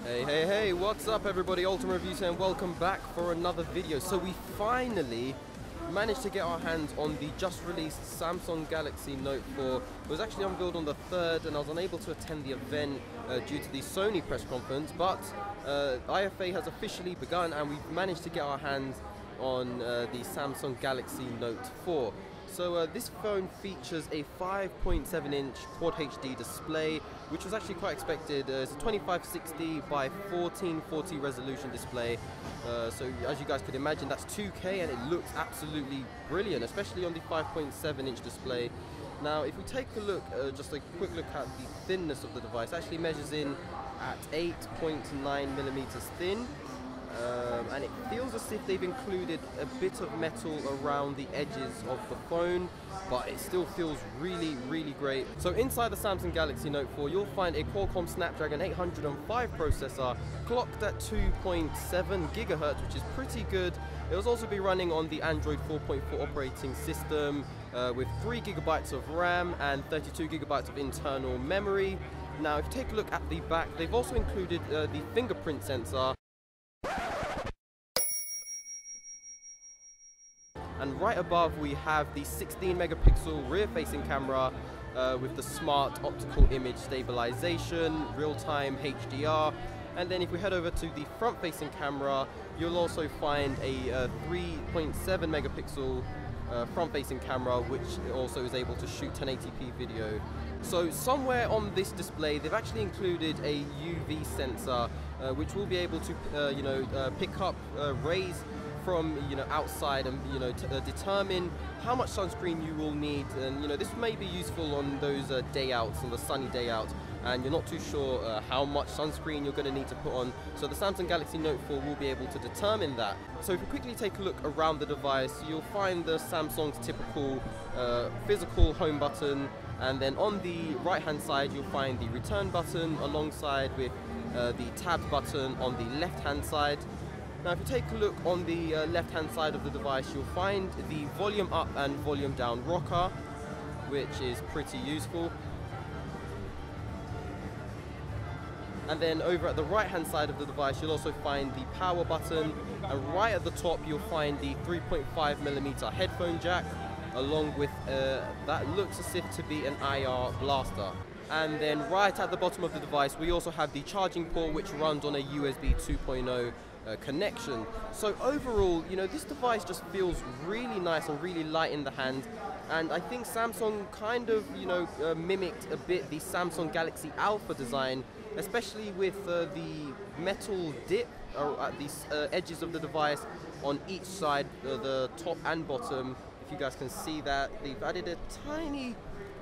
Hey, what's up everybody? Ultimate Reviews here and welcome back for another video. So we finally managed to get our hands on the just released Samsung Galaxy Note 4. It was actually unveiled on the 3rd and I was unable to attend the event due to the Sony press conference, but IFA has officially begun and we've managed to get our hands on the Samsung Galaxy Note 4. So this phone features a 5.7-inch Quad HD display, which was actually quite expected. It's a 2560 by 1440 resolution display. So as you guys could imagine, that's 2K and it looks absolutely brilliant, especially on the 5.7-inch display. Now, if we take a look, just a quick look at the thinness of the device, it actually measures in at 8.9 millimeters thin. And it feels as if they've included a bit of metal around the edges of the phone, but it still feels really great. So inside the Samsung Galaxy Note 4 you'll find a Qualcomm Snapdragon 805 processor clocked at 2.7 GHz, which is pretty good. It will also be running on the Android 4.4 operating system with 3 GB of RAM and 32 GB of internal memory. Now if you take a look at the back, they've also included the fingerprint sensor. And right above we have the 16 megapixel rear facing camera with the smart optical image stabilization, real-time HDR. And then if we head over to the front facing camera, you'll also find a 3.7 megapixel front facing camera, which also is able to shoot 1080p video. So somewhere on this display they've actually included a UV sensor which will be able to pick up rays from outside and determine how much sunscreen you will need. And this may be useful on those day outs, on the sunny day out, and you're not too sure how much sunscreen you're going to need to put on. So the Samsung Galaxy Note 4 will be able to determine that. So if you quickly take a look around the device, you'll find the Samsung's typical physical home button, and then on the right hand side you'll find the return button alongside with the tab button on the left hand side. Now if you take a look on the left hand side of the device, you'll find the volume up and volume down rocker, which is pretty useful. And then over at the right hand side of the device you'll also find the power button, and right at the top you'll find the 3.5mm headphone jack, along with that looks as if to be an IR blaster. And then right at the bottom of the device we also have the charging port, which runs on a USB 2.0 connection. So overall, this device just feels really nice and really light in the hand, and I think Samsung kind of mimicked a bit the Samsung Galaxy Alpha design, especially with the metal dip at the edges of the device on each side, the top and bottom. If you guys can see that, they've added a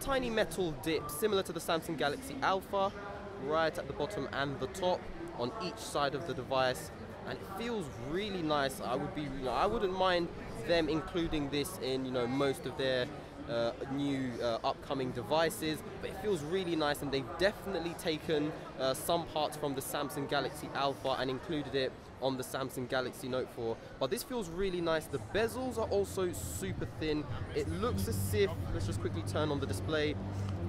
tiny metal dip similar to the Samsung Galaxy Alpha right at the bottom and the top on each side of the device, and it feels really nice. I wouldn't mind them including this in most of their new upcoming devices, but it feels really nice, and they've definitely taken some parts from the Samsung Galaxy Alpha and included it on the Samsung Galaxy Note 4. But this feels really nice. The bezels are also super thin. It looks as if, let's just quickly turn on the display,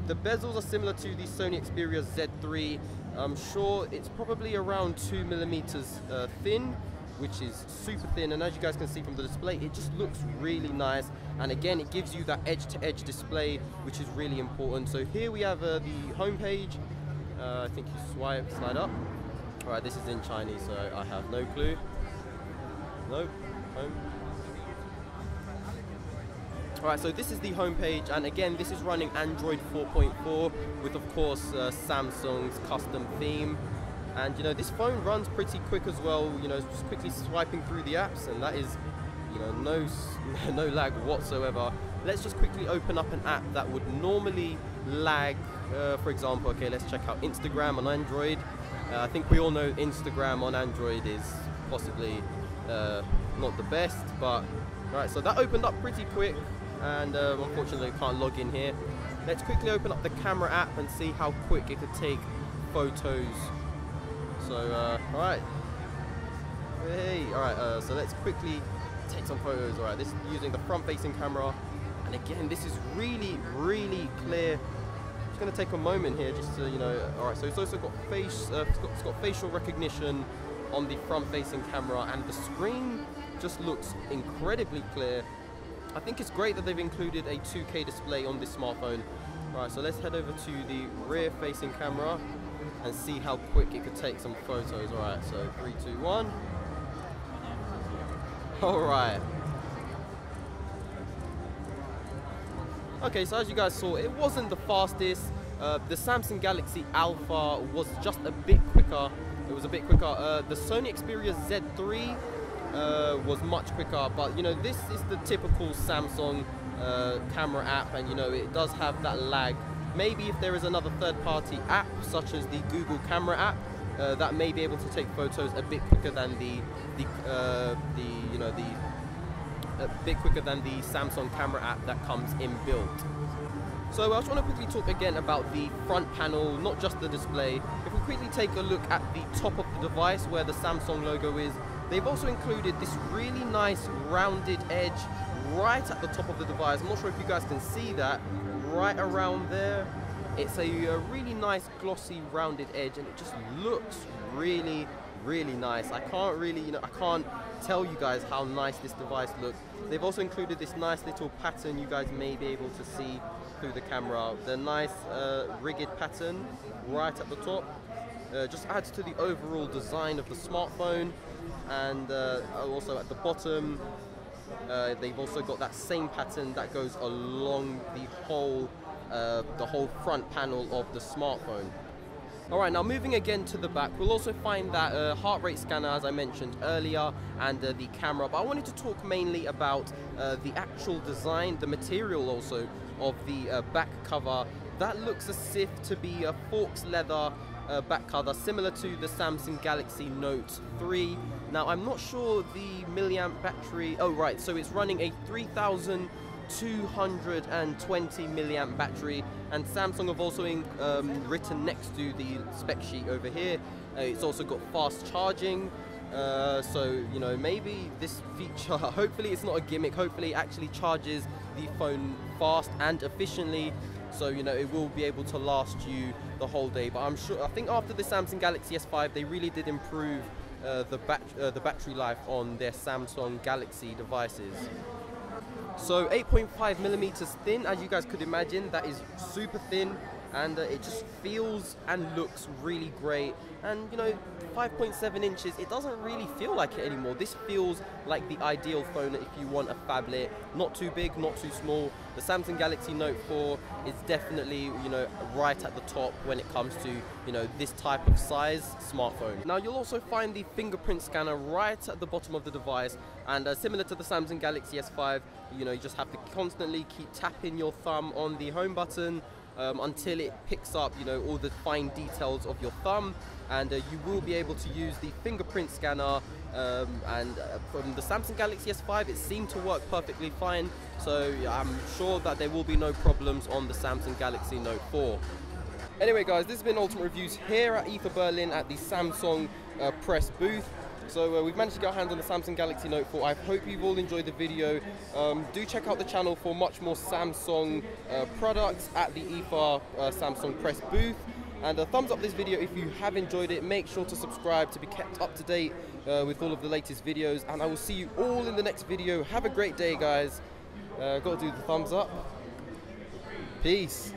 the bezels are similar to the Sony Xperia Z3. I'm sure it's probably around 2 millimeters thin, which is super thin, and as you guys can see from the display, it just looks really nice. And again, it gives you that edge-to-edge display, which is really important. So here we have the home page. I think you slide up. All right, this is in Chinese, so I have no clue. Nope, home. Alright, so this is the home page, and again this is running Android 4.4 with of course Samsung's custom theme. And this phone runs pretty quick as well, just quickly swiping through the apps, and that is no lag whatsoever. Let's just quickly open up an app that would normally lag. For example, okay, let's check out Instagram on Android. I think we all know Instagram on Android is possibly not the best, but right, so that opened up pretty quick, and unfortunately I can't log in here. Let's quickly open up the camera app and see how quick it could take photos. So alright, hey, alright, so let's quickly take some photos. Alright, this is using the front facing camera, and And again, this is really, really clear. Just going to take a moment here just to, all right, so it's also got it's got facial recognition on the front-facing camera, and the screen just looks incredibly clear. I think it's great that they've included a 2K display on this smartphone. Right, so let's head over to the rear-facing camera and see how quick it could take some photos. All right, so 3, 2, 1. All right. Okay, so as you guys saw, it wasn't the fastest. The Samsung Galaxy Alpha was just a bit quicker. It was a bit quicker. The Sony Xperia Z3 was much quicker, but this is the typical Samsung camera app, and it does have that lag. Maybe if there is another third-party app such as the Google camera app that may be able to take photos a bit quicker than the Samsung camera app that comes inbuilt. So I just want to quickly talk again about the front panel, not just the display. If we quickly take a look at the top of the device where the Samsung logo is, they've also included this really nice rounded edge right at the top of the device. I'm not sure if you guys can see that right around there. It's a really nice glossy rounded edge, and it just looks really, really nice. I can't really, I can't tell you guys how nice this device looks. They've also included this nice little pattern you guys may be able to see through the camera. The nice rigged pattern right at the top just adds to the overall design of the smartphone. And also at the bottom, they've also got that same pattern that goes along the whole front panel of the smartphone. Alright, now moving again to the back, we'll also find that heart rate scanner, as I mentioned earlier, and the camera. But I wanted to talk mainly about the actual design, the material also of the back cover. That looks as if to be a forks leather back cover, similar to the Samsung Galaxy Note 3. Now, I'm not sure the milliamp battery. Oh, right, so it's running a 3,220 milliamp battery, and Samsung have also written next to the spec sheet over here. It's also got fast charging. So maybe this feature, hopefully it's not a gimmick, hopefully it actually charges the phone fast and efficiently, so it will be able to last you the whole day. But I think after the Samsung Galaxy S5 they really did improve the battery life on their Samsung Galaxy devices. So 8.5 millimeters thin, as you guys could imagine. That is super thin, and it just feels and looks really great. And 5.7 inches, it doesn't really feel like it anymore. This feels like the ideal phone if you want a phablet, not too big, not too small. The Samsung Galaxy Note 4 is definitely right at the top when it comes to this type of size smartphone. Now you'll also find the fingerprint scanner right at the bottom of the device, and similar to the Samsung Galaxy S5, you just have to constantly keep tapping your thumb on the home button until it picks up all the fine details of your thumb, and you will be able to use the fingerprint scanner, and from the Samsung Galaxy S5 it seemed to work perfectly fine, so I'm sure that there will be no problems on the Samsung Galaxy Note 4. Anyway guys, this has been Ultimate Reviews here at IFA Berlin at the Samsung press booth. So we've managed to get our hands on the Samsung Galaxy Note 4. I hope you've all enjoyed the video. Do check out the channel for much more Samsung products at the IFA Samsung press booth. And thumbs up this video if you have enjoyed it. Make sure to subscribe to be kept up to date with all of the latest videos. And I will see you all in the next video. Have a great day, guys. Got to do the thumbs up. Peace.